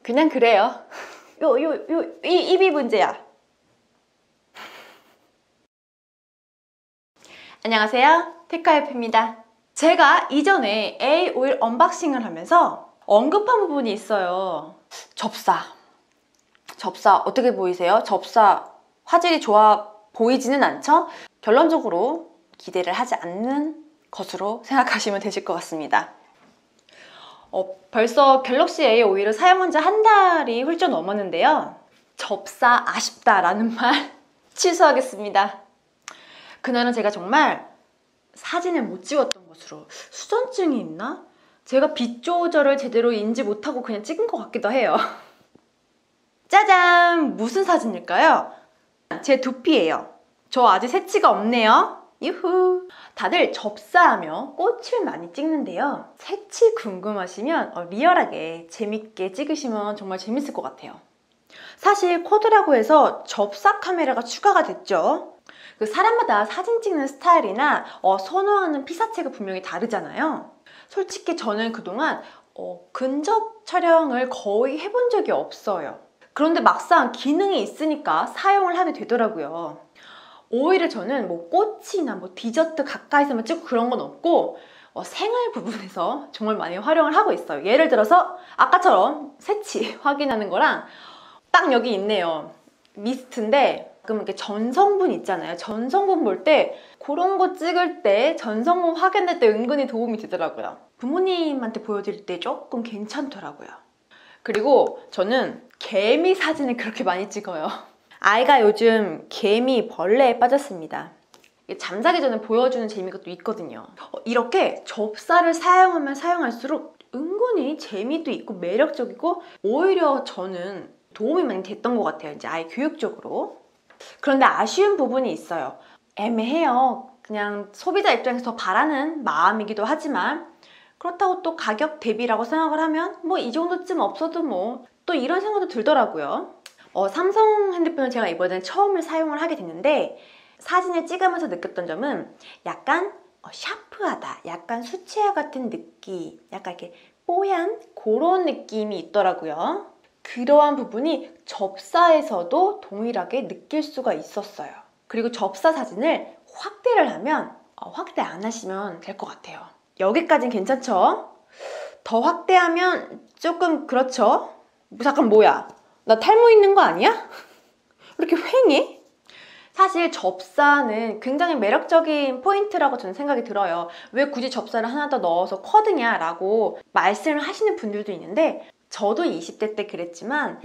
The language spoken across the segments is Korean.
그냥 그래요. 이 입이 문제야. 안녕하세요, 테카F입니다. 제가 이전에 A 오일 언박싱을 하면서 언급한 부분이 있어요. 접사 어떻게 보이세요? 접사 화질이 좋아 보이지는 않죠? 결론적으로 기대를 하지 않는 것으로 생각하시면 되실 것 같습니다. 벌써 갤럭시 A 오일을 사용한 지 한 달이 훌쩍 넘었는데요. 접사 아쉽다라는 말 취소하겠습니다. 그날은 제가 정말 사진을 못 찍었던 것으로 수전증이 있나? 제가 빛 조절을 제대로 인지 못하고 그냥 찍은 것 같기도 해요. 짜잔! 무슨 사진일까요? 제 두피예요. 저 아직 새치가 없네요. 유후! 다들 접사하며 꽃을 많이 찍는데요. 새치 궁금하시면 리얼하게 재밌게 찍으시면 정말 재밌을 것 같아요. 사실 쿼드라고 해서 접사 카메라가 추가가 됐죠. 그 사람마다 사진 찍는 스타일이나 선호하는 피사체가 분명히 다르잖아요. 솔직히 저는 그동안 근접 촬영을 거의 해본 적이 없어요. 그런데 막상 기능이 있으니까 사용을 하게 되더라고요. 오히려 저는 꽃이나 디저트 가까이서만 찍고 그런 건 없고 생활 부분에서 정말 많이 활용을 하고 있어요. 예를 들어서 아까처럼 새치 확인하는 거랑 딱 여기 있네요. 미스트인데 가끔 이렇게 전성분 있잖아요. 전성분 볼 때 그런 거 찍을 때 전성분 확인할 때 은근히 도움이 되더라고요. 부모님한테 보여드릴 때 조금 괜찮더라고요. 그리고 저는 개미 사진을 그렇게 많이 찍어요. 아이가 요즘 개미 벌레에 빠졌습니다. 잠자기 전에 보여주는 재미가 또 있거든요. 이렇게 접사를 사용하면 사용할수록 은근히 재미도 있고 매력적이고 오히려 저는 도움이 많이 됐던 것 같아요. 이제 아이 교육적으로. 그런데 아쉬운 부분이 있어요. 애매해요. 그냥 소비자 입장에서 더 바라는 마음이기도 하지만 그렇다고 또 가격 대비라고 생각을 하면 이 정도쯤 없어도 또 이런 생각도 들더라고요. 삼성 핸드폰을 제가 이번에 처음을 사용을 하게 됐는데 사진을 찍으면서 느꼈던 점은 약간 샤프하다, 약간 수채화 같은 느낌, 약간 이렇게 뽀얀 그런 느낌이 있더라고요. 그러한 부분이 접사에서도 동일하게 느낄 수가 있었어요. 그리고 접사 사진을 확대를 하면 확대 안 하시면 될 것 같아요. 여기까진 괜찮죠? 더 확대하면 조금 그렇죠? 잠깐 뭐야? 나 탈모 있는 거 아니야? 왜 이렇게 휑해? 사실 접사는 굉장히 매력적인 포인트라고 저는 생각이 들어요. 왜 굳이 접사를 하나 더 넣어서 쿼드냐 라고 말씀을 하시는 분들도 있는데 저도 20대 때 그랬지만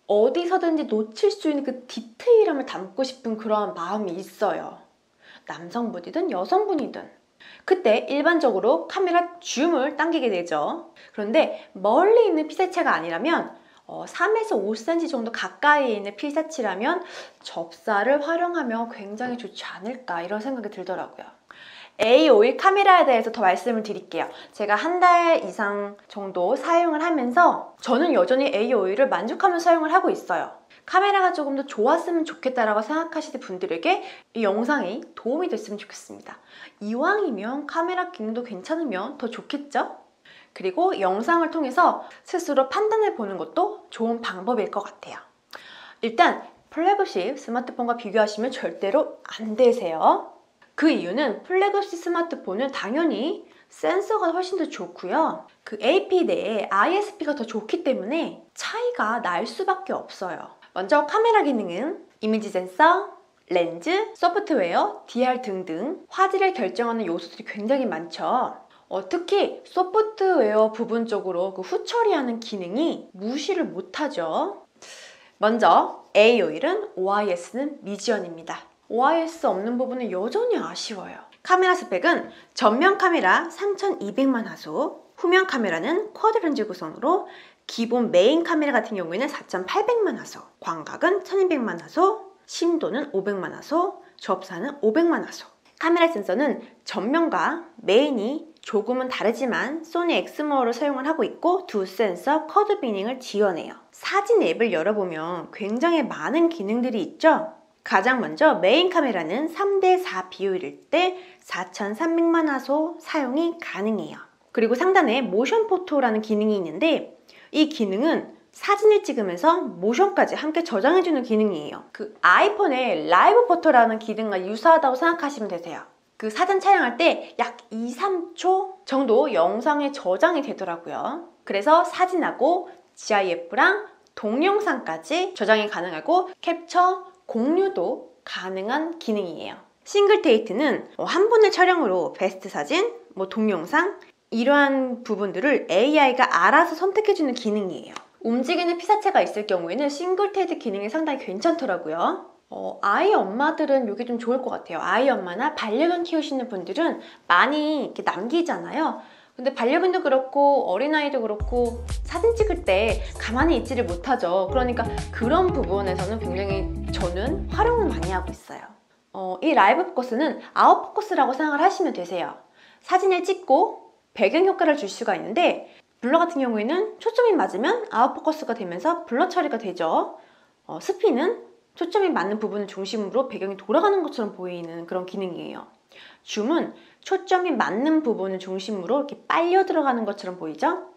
어디서든지 놓칠 수 있는 그 디테일함을 담고 싶은 그런 마음이 있어요. 남성분이든 여성분이든 그때 일반적으로 카메라 줌을 당기게 되죠. 그런데 멀리 있는 피사체가 아니라면 3에서 5cm 정도 가까이 있는 피사체라면 접사를 활용하면 굉장히 좋지 않을까 이런 생각이 들더라고요. A 오일 카메라에 대해서 더 말씀을 드릴게요. 제가 한 달 이상 정도 사용을 하면서 저는 여전히 A 오일을 만족하면서 사용을 하고 있어요. 카메라가 조금 더 좋았으면 좋겠다라고 생각하시는 분들에게 이 영상이 도움이 됐으면 좋겠습니다. 이왕이면 카메라 기능도 괜찮으면 더 좋겠죠? 그리고 영상을 통해서 스스로 판단해 보는 것도 좋은 방법일 것 같아요. 일단 플래그십 스마트폰과 비교하시면 절대로 안 되세요. 그 이유는 플래그십 스마트폰은 당연히 센서가 훨씬 더 좋고요. 그 AP 내에 ISP가 더 좋기 때문에 차이가 날 수밖에 없어요. 먼저 카메라 기능은 이미지 센서, 렌즈, 소프트웨어, DR 등등 화질을 결정하는 요소들이 굉장히 많죠. 특히 소프트웨어 부분 쪽으로 그 후처리하는 기능이 무시를 못하죠. 먼저 A 오일은 OIS는 미지연입니다. OIS 없는 부분은 여전히 아쉬워요. 카메라 스펙은 전면 카메라 3200만 화소, 후면 카메라는 쿼드 렌즈 구성으로 기본 메인 카메라 같은 경우에는 4800만 화소, 광각은 1200만 화소, 심도는 500만 화소, 접사는 500만 화소. 카메라 센서는 전면과 메인이 조금은 다르지만 소니 엑스모어를 사용을 하고 있고 두 센서 쿼드 비닝을 지원해요. 사진 앱을 열어보면 굉장히 많은 기능들이 있죠. 가장 먼저 메인 카메라는 3:4 비율일 때 4300만 화소 사용이 가능해요. 그리고 상단에 모션 포토라는 기능이 있는데 이 기능은 사진을 찍으면서 모션까지 함께 저장해주는 기능이에요. 그 아이폰의 라이브 포토라는 기능과 유사하다고 생각하시면 되세요. 그 사진 촬영할 때 약 2, 3초 정도 영상에 저장이 되더라고요. 그래서 사진하고 GIF랑 동영상까지 저장이 가능하고 캡처, 공유도 가능한 기능이에요. 싱글 테이크는 한 번의 촬영으로 베스트 사진, 동영상 이러한 부분들을 AI가 알아서 선택해주는 기능이에요. 움직이는 피사체가 있을 경우에는 싱글 테이크 기능이 상당히 괜찮더라고요. 아이 엄마들은 이게 좀 좋을 것 같아요. 아이 엄마나 반려견 키우시는 분들은 많이 이렇게 남기잖아요. 근데 반려견도 그렇고 어린아이도 그렇고 사진 찍을 때 가만히 있지를 못하죠. 그러니까 그런 부분에서는 굉장히 저는 활용을 많이 하고 있어요. 이 라이브 포커스는 아웃포커스라고 생각을 하시면 되세요. 사진을 찍고 배경 효과를 줄 수가 있는데 블러 같은 경우에는 초점이 맞으면 아웃포커스가 되면서 블러 처리가 되죠. 스피는 초점이 맞는 부분을 중심으로 배경이 돌아가는 것처럼 보이는 그런 기능이에요. 줌은 초점이 맞는 부분을 중심으로 이렇게 빨려 들어가는 것처럼 보이죠?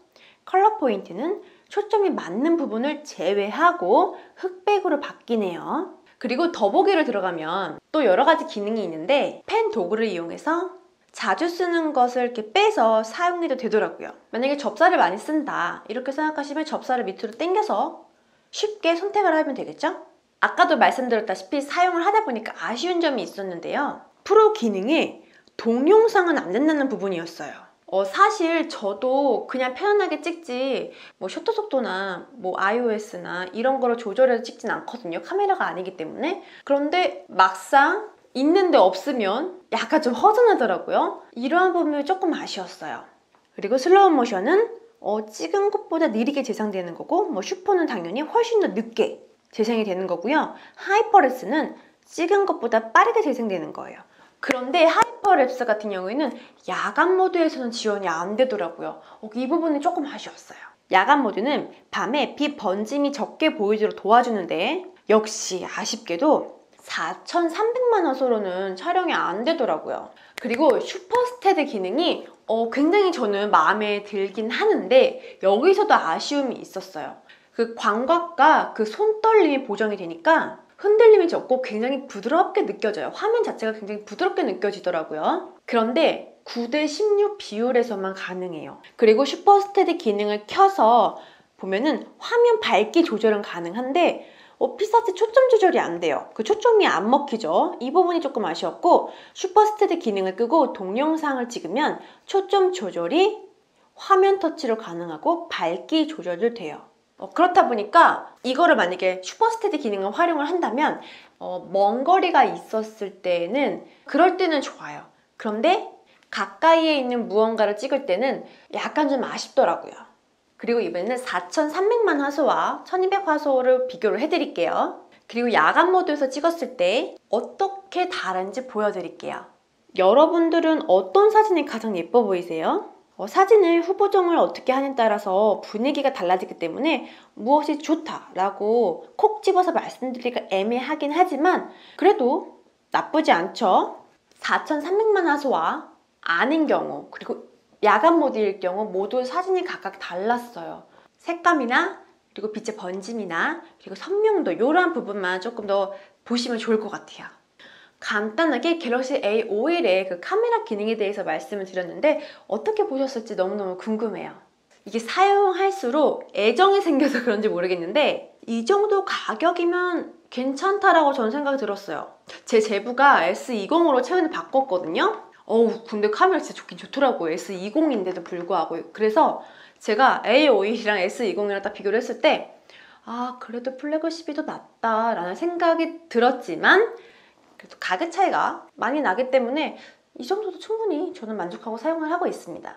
컬러 포인트는 초점이 맞는 부분을 제외하고 흑백으로 바뀌네요. 그리고 더보기를 들어가면 또 여러 가지 기능이 있는데 펜 도구를 이용해서 자주 쓰는 것을 이렇게 빼서 사용해도 되더라고요. 만약에 접사를 많이 쓴다 이렇게 생각하시면 접사를 밑으로 당겨서 쉽게 선택을 하면 되겠죠? 아까도 말씀드렸다시피 사용을 하다 보니까 아쉬운 점이 있었는데요. 프로 기능에 동영상은 안 된다는 부분이었어요. 사실 저도 그냥 편안하게 찍지 셔터 속도나 iOS나 이런 거를 조절해서 찍진 않거든요. 카메라가 아니기 때문에. 그런데 막상 있는데 없으면 약간 좀 허전하더라고요. 이러한 부분이 조금 아쉬웠어요. 그리고 슬로우 모션은 찍은 것보다 느리게 재생되는 거고 슈퍼는 당연히 훨씬 더 늦게 재생이 되는 거고요. 하이퍼랩스는 찍은 것보다 빠르게 재생되는 거예요. 그런데 하이퍼랩스 같은 경우에는 야간 모드에서는 지원이 안 되더라고요. 이 부분이 조금 아쉬웠어요. 야간 모드는 밤에 빛 번짐이 적게 보이도록 도와주는데 역시 아쉽게도 4,300만 화소로는 촬영이 안 되더라고요. 그리고 슈퍼스테드 기능이 굉장히 저는 마음에 들긴 하는데 여기서도 아쉬움이 있었어요. 그 광각과 그 손떨림이 보정이 되니까 흔들림이 적고 굉장히 부드럽게 느껴져요. 화면 자체가 굉장히 부드럽게 느껴지더라고요. 그런데 9:16 비율에서만 가능해요. 그리고 슈퍼스테디 기능을 켜서 보면은 화면 밝기 조절은 가능한데 피사체 초점 조절이 안 돼요. 그 초점이 안 먹히죠. 이 부분이 조금 아쉬웠고 슈퍼스테디 기능을 끄고 동영상을 찍으면 초점 조절이 화면 터치로 가능하고 밝기 조절도 돼요. 그렇다 보니까 이거를 만약에 슈퍼스테디 기능을 활용을 한다면 먼 거리가 있었을 때는 그럴 때는 좋아요. 그런데 가까이에 있는 무언가를 찍을 때는 약간 좀 아쉽더라고요. 그리고 이번에는 4,300만 화소와 1200 화소를 비교를 해드릴게요. 그리고 야간 모드에서 찍었을 때 어떻게 다른지 보여드릴게요. 여러분들은 어떤 사진이 가장 예뻐 보이세요? 사진을 후보정을 어떻게 하냐에 따라서 분위기가 달라지기 때문에 무엇이 좋다라고 콕 집어서 말씀드리기가 애매하긴 하지만 그래도 나쁘지 않죠. 4,300만 화소와 아닌 경우 그리고 야간 모드일 경우 모두 사진이 각각 달랐어요. 색감이나 그리고 빛의 번짐이나 그리고 선명도 이러한 부분만 조금 더 보시면 좋을 것 같아요. 간단하게 갤럭시 A51의 그 카메라 기능에 대해서 말씀을 드렸는데 어떻게 보셨을지 너무너무 궁금해요. 이게 사용할수록 애정이 생겨서 그런지 모르겠는데 이 정도 가격이면 괜찮다라고 저는 생각이 들었어요. 제 제부가 S20으로 최근에 바꿨거든요. 근데 카메라 진짜 좋긴 좋더라고요. S20인데도 불구하고. 그래서 제가 A51이랑 S20이랑 딱 비교를 했을 때 그래도 플래그십이 더 낫다라는 생각이 들었지만 그래도 가격 차이가 많이 나기 때문에 이 정도도 충분히 저는 만족하고 사용을 하고 있습니다.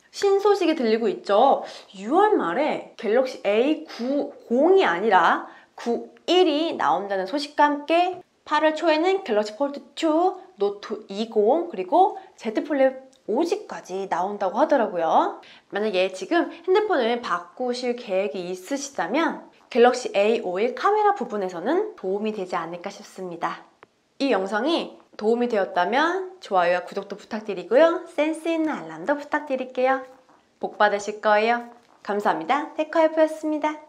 신소식이 들리고 있죠. 6월 말에 갤럭시 A90이 아니라 91이 나온다는 소식과 함께 8월 초에는 갤럭시 폴드 2, 노트 20 그리고 Z 플립 5G까지 나온다고 하더라고요. 만약에 지금 핸드폰을 바꾸실 계획이 있으시다면 갤럭시 A51 카메라 부분에서는 도움이 되지 않을까 싶습니다. 이 영상이 도움이 되었다면 좋아요와 구독도 부탁드리고요. 센스 있는 알람도 부탁드릴게요. 복 받으실 거예요. 감사합니다. 테크와이프였습니다.